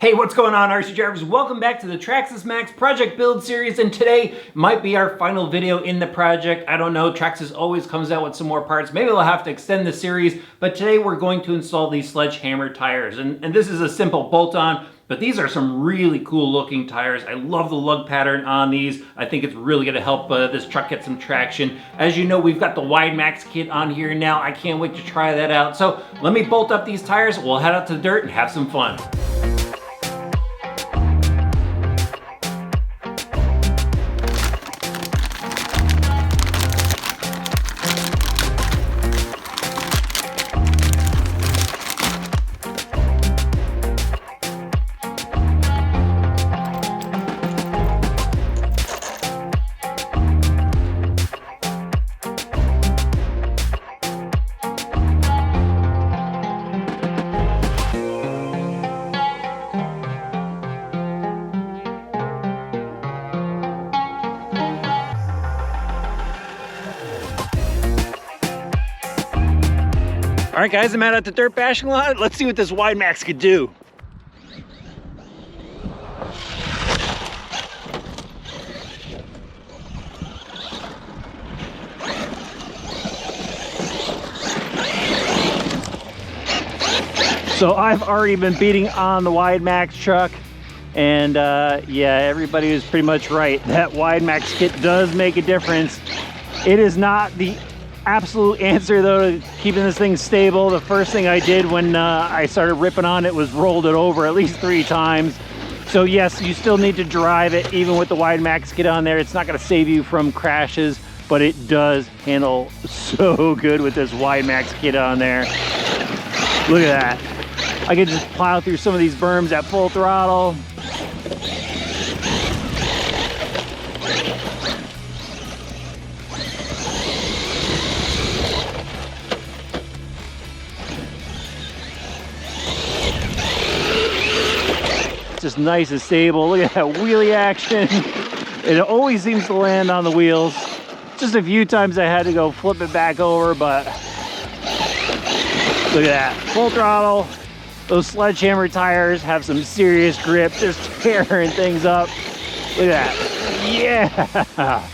Hey, what's going on, RC drivers? Welcome back to the Traxxas Maxx project build series, and today might be our final video in the project. I don't know, Traxxas always comes out with some more parts. Maybe they'll have to extend the series, but today we're going to install these Sledgehammer tires. And this is a simple bolt-on, but these are some really cool looking tires. I love the lug pattern on these. I think it's really gonna help this truck get some traction. As you know, we've got the WideMaxx kit on here now. I can't wait to try that out. So let me bolt up these tires, we'll head out to the dirt and have some fun. All right, guys, I'm out at the dirt bashing lot. Let's see what this WideMaxx could do. So I've already been beating on the WideMaxx truck, and yeah, everybody was pretty much right. That WideMaxx kit does make a difference. It is not the absolute answer though to keeping this thing stable. The first thing I did when I started ripping on it was rolled it over at least 3 times. So yes, you still need to drive it even with the WideMaxx kit on there. It's not going to save you from crashes, but it does handle so good with this WideMaxx kit on there. Look at that. I can just plow through some of these berms at full throttle. Just nice and stable. Look at that wheelie action. It always seems to land on the wheels. Just a few times I had to go flip it back over, but look at that. Full throttle. Those Sledgehammer tires have some serious grip. They're tearing things up. Look at that. Yeah.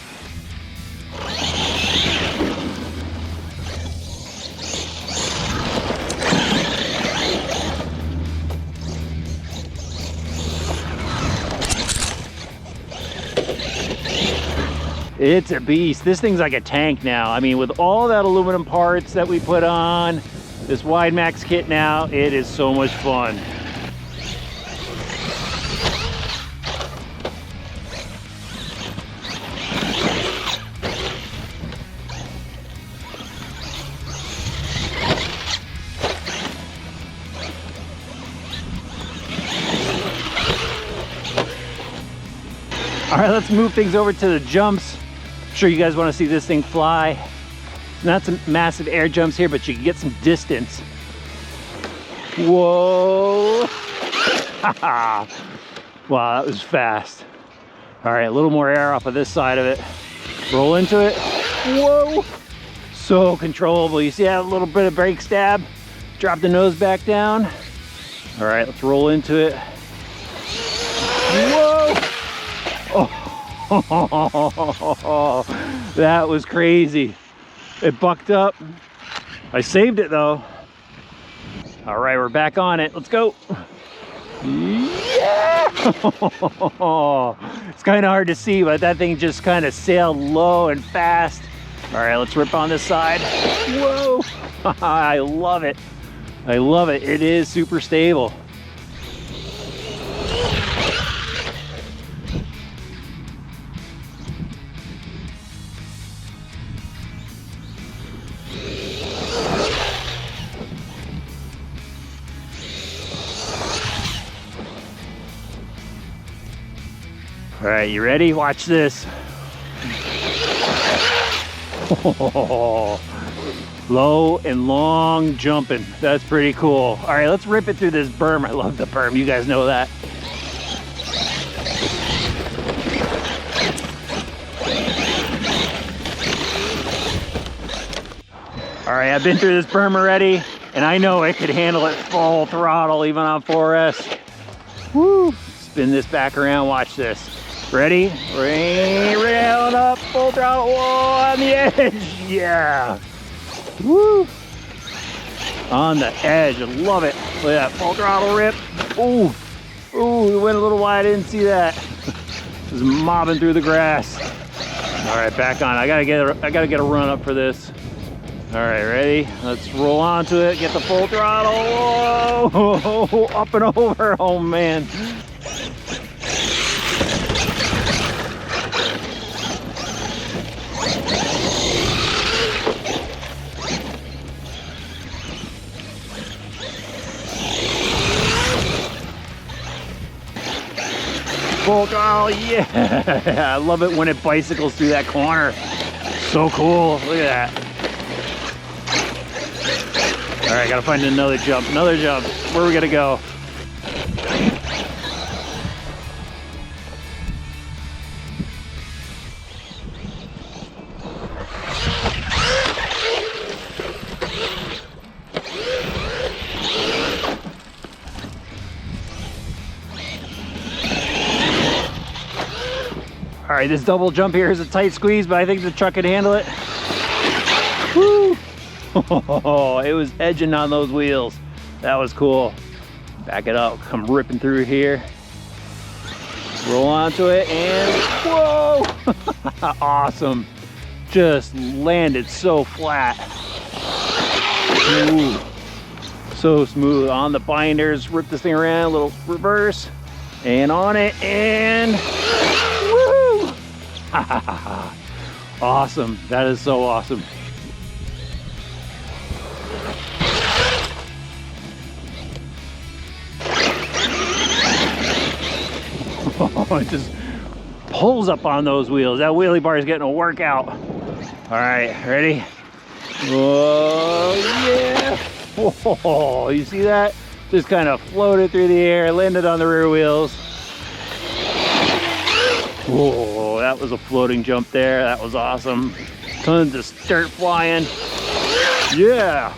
It's a beast. This thing's like a tank now. I mean, with all that aluminum parts that we put on this WideMaxx kit now, it is so much fun. All right, let's move things over to the jumps. I'm sure you guys want to see this thing fly. Not some massive air jumps here, but you can get some distance. Whoa. Wow, that was fast. All right, a little more air off of this side of it. Roll into it. Whoa. So controllable. You see that little bit of brake stab? Drop the nose back down. All right, let's roll into it. Whoa. Oh, that was crazy. It bucked up. I saved it though. All right, we're back on it. Let's go. Yeah! It's kind of hard to see, but that thing just kind of sailed low and fast. All right, let's rip on this side. Whoa! I love it. I love it. It is super stable. All right, you ready? Watch this. Oh, low and long jumping. That's pretty cool. All right, let's rip it through this berm. I love the berm. You guys know that. All right, I've been through this berm already, and I know it could handle it full throttle even on 4S. Woo! Spin this back around, watch this. Ready? Rail up, full throttle, whoa, on the edge, yeah! Woo! On the edge, I love it. Look at that, full throttle rip. Ooh, ooh, it went a little wide, I didn't see that. Just mobbing through the grass. All right, back on. I gotta get a run up for this. All right, ready? Let's roll onto it. Get the full throttle. Whoa! Up and over. Oh man. Full throttle, yeah! I love it when it bicycles through that corner. So cool. Look at that. All right, gotta find another jump. Another jump. Where are we gonna go? All right, this double jump here is a tight squeeze, but I think the truck can handle it. Woo! Oh, it was edging on those wheels. That was cool. Back it up, come ripping through here. Roll onto it and whoa! Awesome. Just landed so flat. Ooh. So smooth. On the binders, rip this thing around, a little reverse. And on it, and woo! Awesome. That is so awesome. Oh, it just pulls up on those wheels. That wheelie bar is getting a workout. All right, ready? Whoa, yeah! Whoa, you see that? Just kind of floated through the air, landed on the rear wheels. Whoa, that was a floating jump there. That was awesome. Tons of dirt flying. Yeah!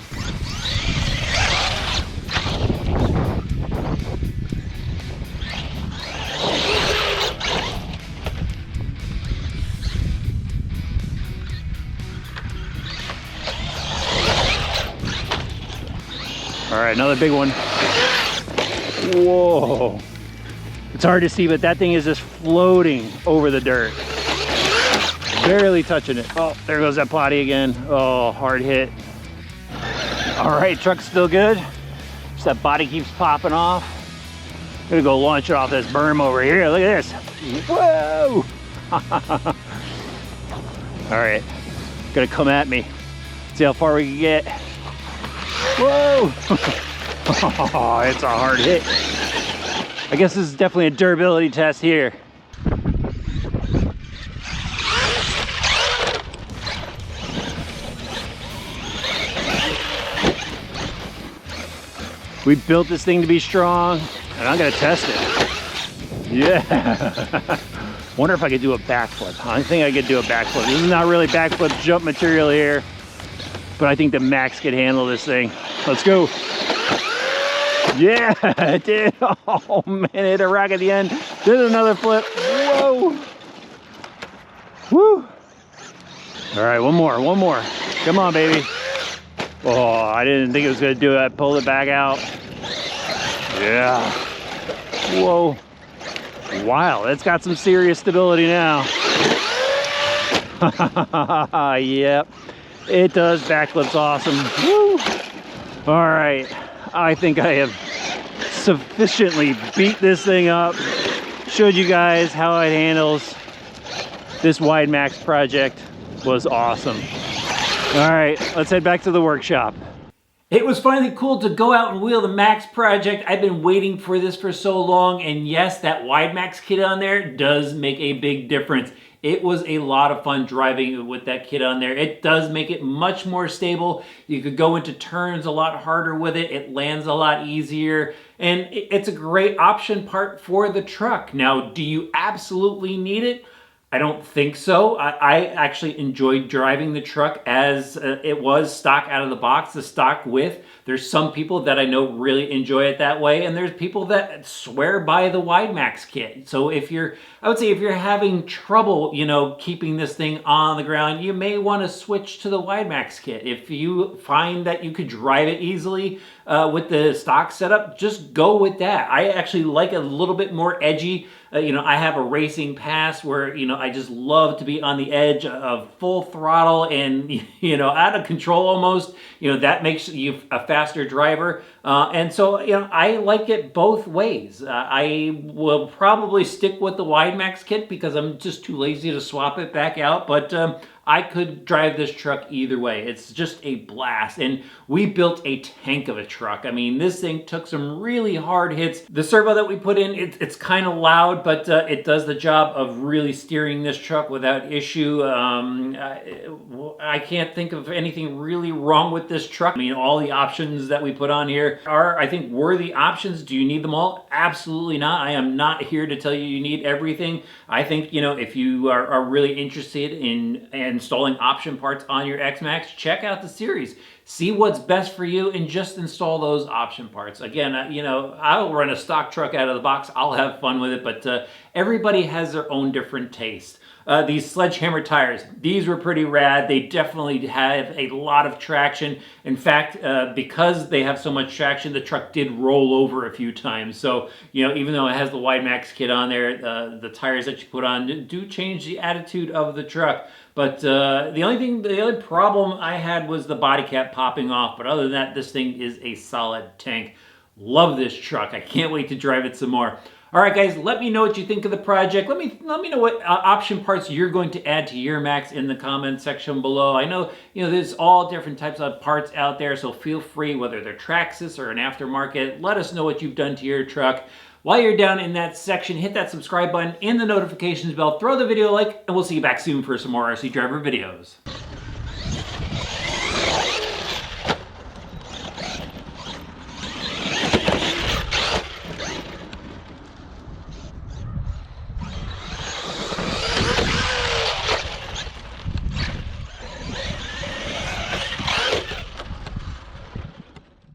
All right, another big one. Whoa. It's hard to see, but that thing is just floating over the dirt. Barely touching it. Oh, there goes that potty again. Oh, hard hit. All right, truck's still good. Just that body keeps popping off. I'm gonna go launch it off this berm over here. Look at this. Whoa. All right, gonna come at me. See how far we can get. Whoa! Oh, it's a hard hit. I guess this is definitely a durability test here. We built this thing to be strong, and I'm gonna test it. Yeah! Wonder if I could do a backflip. I think I could do a backflip. This is not really backflip jump material here, but I think the Maxx could handle this thing. Let's go. Yeah, it did. Oh man, it hit a rock at the end. Did another flip. Whoa. Woo. All right, one more. Come on, baby. Oh, I didn't think it was gonna do it. I pulled it back out. Yeah. Whoa. Wow, it's got some serious stability now. Yep. It does backflips awesome. Woo. All right, I think I have sufficiently beat this thing up. Showed you guys how it handles. This WideMaxx project was awesome. All right, let's head back to the workshop. It was finally cool to go out and wheel the Maxx project. I've been waiting for this for so long, and yes, that WideMaxx kit on there does make a big difference. It was a lot of fun driving with that kit on there. It does make it much more stable. You could go into turns a lot harder with it. It lands a lot easier. And it's a great option part for the truck. Now, do you absolutely need it? I don't think so. I actually enjoyed driving the truck as it was stock out of the box, the stock width. There's some people that I know really enjoy it that way, and there's people that swear by the WideMaxx kit. So I would say if you're having trouble, keeping this thing on the ground, you may want to switch to the WideMaxx kit. If you find that you could drive it easily with the stock setup, just go with that. I actually like a little bit more edgy. I have a racing past where, I just love to be on the edge of full throttle and, out of control almost. That makes you a faster driver. And so, I like it both ways. I will probably stick with the WideMaxx kit because I'm just too lazy to swap it back out. But I could drive this truck either way. It's just a blast. And we built a tank of a truck. I mean, this thing took some really hard hits. The servo that we put in, it's kind of loud, but it does the job of really steering this truck without issue. I can't think of anything really wrong with this truck. I mean, all the options that we put on here are, I think, worthy options. Do you need them all? Absolutely not. I am not here to tell you you need everything. I think, if you are really interested in installing option parts on your X-Maxx, check out the series. See what's best for you and just install those option parts. Again, I'll run a stock truck out of the box. I'll have fun with it, but everybody has their own different taste. These Sledgehammer tires, these were pretty rad. They definitely have a lot of traction. In fact, because they have so much traction, the truck did roll over a few times. So, even though it has the WideMaxx kit on there, the tires that you put on do change the attitude of the truck. But the only problem I had was the body cap popping off. But other than that, this thing is a solid tank. Love this truck. I can't wait to drive it some more. All right, guys, let me know what you think of the project. Let me know what option parts you're going to add to your Maxx in the comment section below. I know, there's all different types of parts out there, so feel free, whether they're Traxxas or an aftermarket, let us know what you've done to your truck. While you're down in that section, hit that subscribe button and the notifications bell, throw the video a like, and we'll see you back soon for some more RC Driver videos.